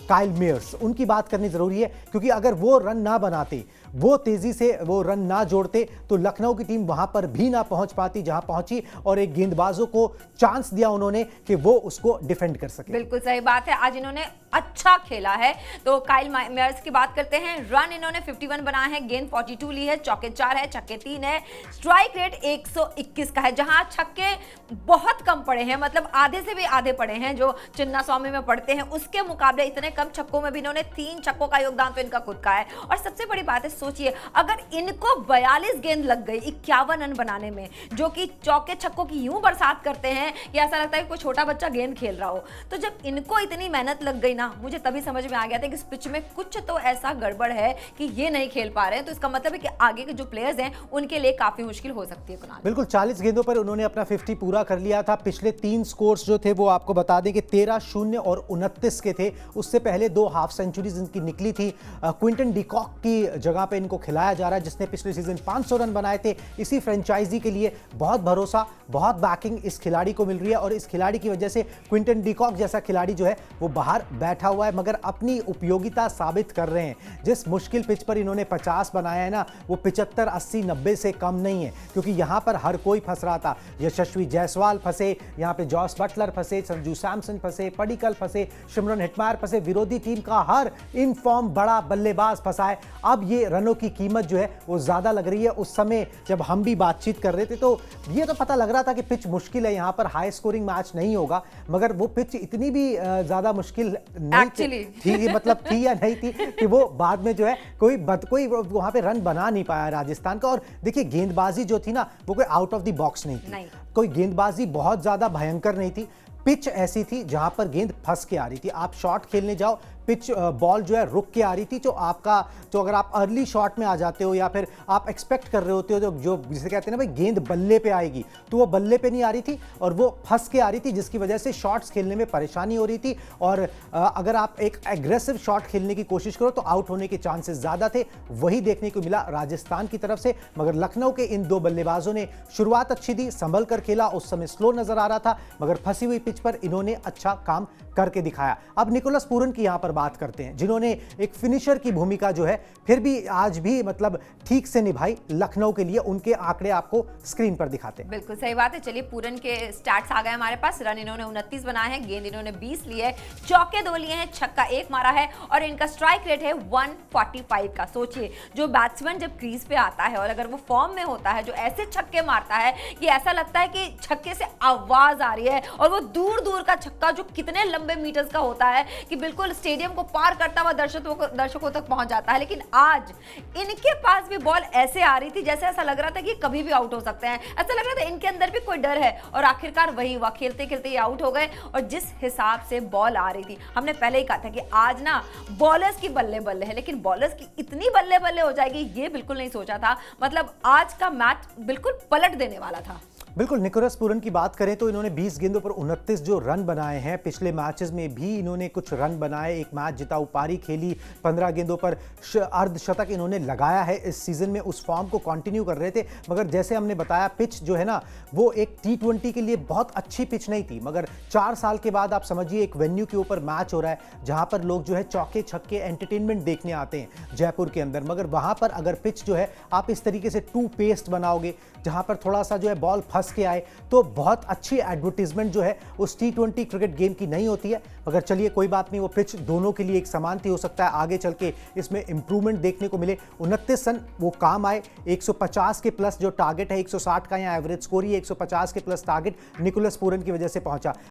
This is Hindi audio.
काइल मेयर्स, उनकी बात करनी जरूरी है, क्योंकि अगर वो रन ना बनाते, वो तेजी से वो रन ना जोड़ते, तो लखनऊ की टीम वहां पर भी ना पहुंच पाती जहां पहुंची, और एक गेंदबाजों को चांस दिया उन्होंने कि वो उसको डिफेंड कर सके। बिल्कुल सही बात है, आज इन्होंने अच्छा खेला है। तो काइल मेयर्स की बात करते हैं। रन इन्होंने 51 बनाए हैं, गेंद 42 ली है, चौके 4 है, छक्के 3 है, स्ट्राइक रेट 121 का है, जहां छक्के बहुत कम पड़े हैं, मतलब आधे से भी आधे पड़े हैं जो चिन्ना स्वामी में पड़ते हैं, उसके मुकाबले इतने कम छक्कों में भी इन्होंने 3 छक्कों का योगदान तो इनका खुद का है। और सबसे बड़ी बात है, सोचिए अगर इनको 42 गेंद लग गई 51 रन बनाने में, जो कि चौके छक्कों की यूं बरसात करते हैं कि ऐसा लगता है कि कोई छोटा बच्चा गेंद खेल रहा हो, तो जब इनको इतनी मेहनत लग गई ना, मुझे तभी समझ में आ गया था कि इस पिच में कुछ तो ऐसा गड़बड़ है कि ये नहीं खेल पा रहे हैं। तो इसका मतलब है कि आगे के जो प्लेयर्स हैं उनके लिए काफी मुश्किल हो सकती है। कुणाल, बिल्कुल 40 गेंदों पर उन्होंने अपना 50 पूरा कर लिया था। पिछले 3 स्कोर्स जो थे वो आपको बता दें कि 13-0 और 29 के थे। उससे पहले 2 हाफ सेंचुरीज इनकी निकली थी। क्विंटन डिकॉक की जगह पे इनको खिलाया जा रहा है, जिसने पिछले सीजन 500 रन बनाए थे। इसी फ्रेंचाइजी के लिए बहुत भरोसा, बहुत बैकिंग इस खिलाड़ी को मिल रही है, और इस खिलाड़ी की वजह से क्विंटन डिकॉक जैसा खिलाड़ी जो है वो बाहर बैठा हुआ है, मगर अपनी उपयोगिता साबित कर रहे हैं। जिस मुश्किल पिच पर इन्होंने 50 बनाया है ना, वो 75, 80, 90 से कम नहीं है, क्योंकि यहां पर हर कोई फंस रहा था। यशस्वी जायसवाल फंसे, यहां पे जॉस बटलर फंसे, संजू सैमसन फंसे, पडिक्कल फंसे, शिमरन हेटमायर फंसे, विरोधी टीम का हर इन फॉर्म बड़ा बल्लेबाज फंसा है। अब ये रनों की कीमत जो है वो ज्यादा लग रही है। उस समय जब हम भी बातचीत कर रहे थे तो ये तो पता लग रहा था कि पिच मुश्किल है, यहां पर हाई स्कोरिंग मैच नहीं होगा, मगर वो पिच इतनी भी ज्यादा मुश्किल नहीं थी, मतलब थी या नहीं थी, कि वो बाद में जो है कोई वहां पे रन बना नहीं पाया राजस्थान का। और देखिए गेंदबाजी जो थी ना, वो कोई आउट ऑफ द बॉक्स नहीं थी, कोई गेंदबाजी बहुत ज्यादा भयंकर नहीं थी। पिच ऐसी थी जहां पर गेंद फंस के आ रही थी। आप शॉट खेलने जाओ, पिच बॉल जो है रुक के आ रही थी, तो अगर आप अर्ली शॉट में आ जाते हो या फिर आप एक्सपेक्ट कर रहे होते हो जो जिसे कहते हैं ना भाई गेंद बल्ले पे आएगी, तो वो बल्ले पे नहीं आ रही थी और वो फंस के आ रही थी, जिसकी वजह से शॉट्स खेलने में परेशानी हो रही थी। और अगर आप एक एग्रेसिव शॉट खेलने की कोशिश करो तो आउट होने के चांसेस ज्यादा थे। वही देखने को मिला राजस्थान की तरफ से, मगर लखनऊ के इन 2 बल्लेबाजों ने शुरुआत अच्छी दी, संभल कर खेला। उस समय स्लो नजर आ रहा था, मगर फंसी हुई पिच पर इन्होंने अच्छा काम करके दिखाया। अब निकोलस पूरन की यहां पर बात करते हैं, जिन्होंने एक फिनिशर की भूमिका जो है फिर भी आज भी मतलब ठीक से निभाई लखनऊ के लिए। उनके आंकड़े आपको स्क्रीन पर दिखाते हैं। बिल्कुल सही बात है। चलिए पूरन के स्टैट्स आ गए हमारे पास। रन इन्होंने 29 बनाए हैं, गेंद इन्होंने 20 लिए है, चौके 2 लिए हैं, छक्का 1 मारा है, और इनका स्ट्राइक रेट है 145 का। सोचिए जो बैट्समैन जब क्रीज पे आता है और अगर वो फॉर्म में होता है, जो ऐसे छक्के मारता है कि ऐसा लगता है कि छक्के से आवाज आ रही है, और वो दूर दूर का छक्का जो कितने लंबे मीटर्स का होता है कि बिल्कुल स्टेडियम को पार करता हुआ दर्शकों तक पहुंच जाता है। लेकिन आज इनके पास भी बॉल ऐसे आ रही थी जैसे ऐसा लग रहा था कि कभी भी आउट हो सकते हैं, ऐसा लग रहा था इनके अंदर भी कोई डर है, और आखिरकार वही हुआ, खेलते खेलते ये आउट हो गए। और जिस हिसाब से बॉल आ रही थी, हमने पहले ही कहा था कि आज ना बॉलर्स की बल्ले बल्ले है, लेकिन बॉलर्स की इतनी बल्ले बल्ले हो जाएगी ये बिल्कुल नहीं सोचा था। मतलब आज का मैच बिल्कुल पलट देने वाला था। बिल्कुल, निकोलस पूरन की बात करें तो इन्होंने 20 गेंदों पर 29 जो रन बनाए हैं। पिछले मैचेस में भी इन्होंने कुछ रन बनाए, एक मैच जिता, पारी खेली, 15 गेंदों पर अर्धशतक इन्होंने लगाया है। इस सीजन में उस फॉर्म को कंटिन्यू कर रहे थे, मगर जैसे हमने बताया पिच जो है ना वो एक T20 के लिए बहुत अच्छी पिच नहीं थी। मगर 4 साल के बाद आप समझिए एक वेन्यू के ऊपर मैच हो रहा है जहां पर लोग जो है चौके छक्के एंटरटेनमेंट देखने आते हैं जयपुर के अंदर, मगर वहां पर अगर पिच जो है आप इस तरीके से टू पेस्ट बनाओगे जहां पर थोड़ा सा जो है बॉल फंस के आए, तो बहुत अच्छी एडवर्टीजमेंट जो है उस T20 क्रिकेट गेम की नहीं होती है। मगर चलिए कोई बात नहीं, वो पिच दोनों के लिए एक समान थी, हो सकता है आगे चल के इसमें इंप्रूवमेंट देखने को मिले। 29 रन वो काम आए। 150 के प्लस जो टारगेट है, 160 का यहाँ एवरेज स्कोर ही 150 के प्लस टारगेट निकोलस पूरन की वजह से पहुंचा।